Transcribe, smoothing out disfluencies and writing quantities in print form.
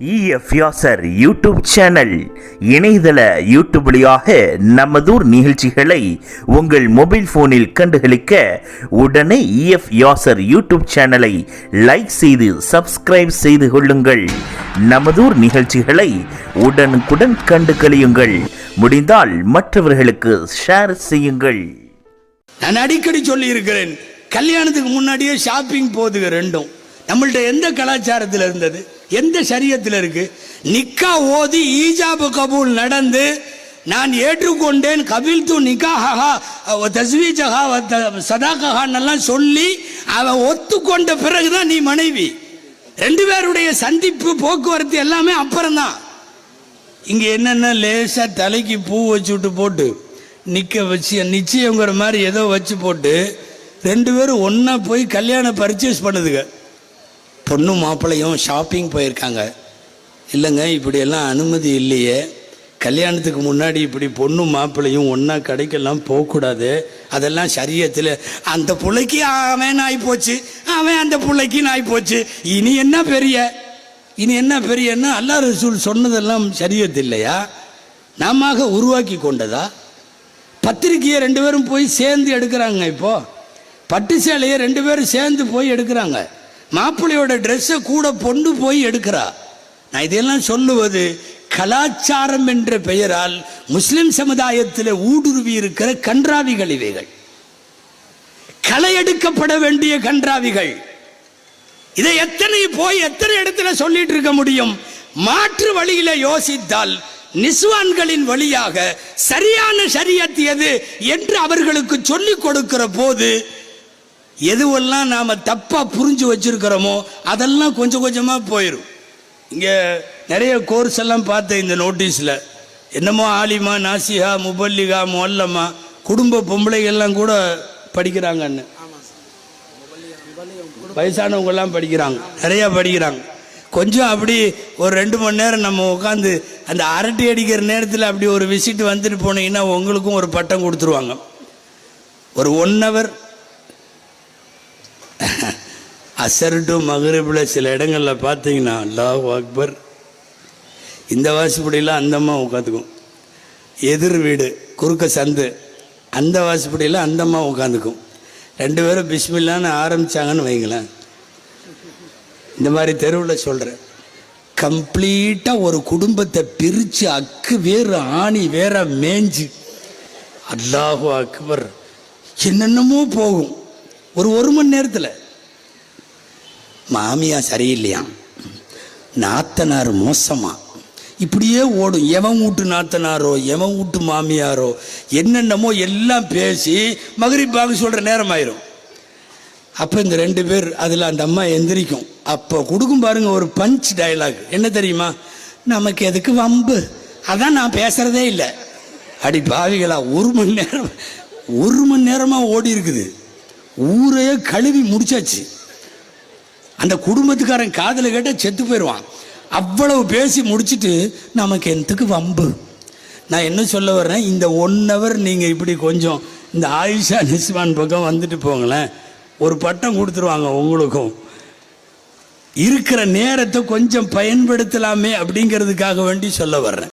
EF Yasar YouTube channel இணையதள YouTube வழியாக நமதூர் நிகழ்ச்சிகளை உங்கள் மொபைல் போனில் கண்டுகளிக்க உடனே இஎஃப் யாசர் யூடியூப் சேனலை லைக் செய்து சப்ஸ்கிரைப் செய்து கொள்ளுங்கள். நமதூர் நிகழ்ச்சிகளை உடனுக்குடன் கண்டு கழியுங்கள். முடிந்தால் மற்றவர்களுக்கு ஷேர் செய்யுங்கள். நான் அடிக்கடி சொல்லி இருக்கிறேன், கல்யாணத்துக்கு முன்னாடியே ஷாப்பிங் போதுங்க. ரெண்டும் நம்மள்ட்ட எந்த கலாச்சாரத்தில் இருந்தது, எந்த சரியத்தில் இருக்கு? நிக்கா ஓதி ஈஜாபு கபூல் நடந்து நான் ஏற்றுக்கொண்டேன், கபில் து நிக்காஹா தஸ்வீஜஹா சதாகஹான்னெல்லாம் சொல்லி அவன் ஒத்துக்கொண்ட பிறகுதான் நீ மனைவி. ரெண்டு பேருடைய சந்திப்பு போக்குவரத்து எல்லாமே அப்புறம்தான். இங்க என்னென்ன லேசா தலைக்கு பூ வச்சு விட்டு போட்டு நிக்க வச்சு நிச்சயங்கிற மாதிரி ஏதோ வச்சு போட்டு ரெண்டு பேரும் ஒன்னா போய் கல்யாணம் பர்ச்சேஸ் பண்ணுதுங்க. பொண்ணு மாப்பிள்ளையும் ஷாப்பிங் போயிருக்காங்க. இல்லைங்க, இப்படியெல்லாம் அனுமதி இல்லையே, கல்யாணத்துக்கு முன்னாடி இப்படி பொண்ணு மாப்பிள்ளையும் ஒன்றா கடைக்கெல்லாம் போகக்கூடாது, அதெல்லாம் சரியத்தில். அந்த பிள்ளைக்கு அவன் நாய் போச்சு, அவன் அந்த பிள்ளைக்கு நாய் போச்சு, இனி என்ன பெரியன்னா அல்லாஹ் ரசூல் சொன்னதெல்லாம் சரியத்து இல்லையா? நாம உருவாக்கி கொண்டதா? பத்திரிக்கையை ரெண்டு பேரும் போய் சேர்ந்து எடுக்கிறாங்க. இப்போ பட்டு சேலையை ரெண்டு பேரும் சேர்ந்து போய் எடுக்கிறாங்க. மாப்பிள்ளையோட ட்ரெஸ்ஸை கூட பொண்ணு போய் எடுக்கிறா. நான் இதெல்லாம் சொல்லுவது கலாச்சாரம் என்ற பெயரால் முஸ்லிம் சமுதாயத்தில் ஊடுருவி இருக்கிற கன்றாவிகள். இவைகள் களை எடுக்கப்பட வேண்டிய கன்றாவிகள். இதை எத்தனை இடத்துல சொல்லிட்டு இருக்க முடியும்? மாற்று வழியில யோசித்தால் நிஸ்வான்களின் வழியாக சரியான ஷரியத் எது என்று அவர்களுக்கு சொல்லிக் கொடுக்கிற போது எதுவெல்லாம் நாம தப்பா புரிஞ்சு வச்சிருக்கிறோமோ அதெல்லாம் கொஞ்சம் கொஞ்சமா போயிடும். இங்க நிறைய கோர்ஸ் எல்லாம் பார்த்தேன் இந்த நோட்டீஸ்ல. என்னமோ ஆலிமா, நாசிஹா, முபல்லிகா, முல்லமா, குடும்ப பொம்பளைகள்லாம் கூட படிக்கிறாங்கன்னு. வயசானவங்க எல்லாம் படிக்கிறாங்க, நிறைய படிக்கிறாங்க. கொஞ்சம் அப்படி ஒரு 2 மணி நேரம் நம்ம உட்காந்து அந்த அரட்டை அடிக்கிற நேரத்தில் அப்படி ஒரு விசிட் வந்துட்டு போனீங்கன்னா உங்களுக்கும் ஒரு பட்டம் கொடுத்துருவாங்க. ஒரு 1 hour அசர் டு மகரிபில் சில இடங்களில் பார்த்தீங்கன்னா அல்லாஹ் அக்பர், இந்த வாசிப்படியில் அந்தம்மா உட்காந்துக்கும். எதிர் வீடு குறுக்க சந்து, அந்த வாசிப்படியில் அந்தம்மா உட்காந்துக்கும். 2 பேரும் பிஸ்மில்லான்னு ஆரம்பித்தாங்கன்னு வைங்களேன். இந்த மாதிரி தெருவில் சொல்கிறேன், கம்ப்ளீட்டாக ஒரு குடும்பத்தை பிரித்து அக்கு வேறு ஆணி வேற மேஞ்சு அல்லாஹு அக்பர் என்னென்னமோ போகும். ஒரு மணி நேரத்தில் மாமியா சரியில்லையா, நாத்தனார் மோசமா, இப்படியே ஓடும். எவன் வீட்டு நாத்தனாரோ எவன் வீட்டு மாமியாரோ என்னென்னமோ எல்லாம் பேசி மகரிபாக சொல்கிற நேரம் ஆயிரும். அப்போ இந்த 2 பேர் அதில் அந்த அம்மா எந்திரிக்கும். அப்போ கொடுக்கும் பாருங்க ஒரு பஞ்ச் டயலாக். என்ன தெரியுமா? நமக்கு எதுக்கு வம்பு, அதான் நான் பேசுறதே இல்லை. அடி பாவிகளா, 1 மணி நேரமாக ஓடி இருக்குது. ஊரையே கழுவி முடிச்சாச்சு. அந்த குடும்பத்துக்காரன் காதில் கேட்டால் செத்து போயிடுவான். அவ்வளவு பேசி முடிச்சுட்டு நமக்கு எதுக்கு வம்பு. நான் என்ன சொல்ல வர்றேன், இந்த 1 hour நீங்கள் இப்படி கொஞ்சம் இந்த ஆயிஷா நிஸ்வான் பக்கம் வந்துட்டு போங்களேன், ஒரு பட்டம் கொடுத்துருவாங்க. உங்களுக்கும் இருக்கிற நேரத்தை கொஞ்சம் பயன்படுத்தலாமே அப்படிங்கிறதுக்காக வேண்டி சொல்ல வர்றேன்.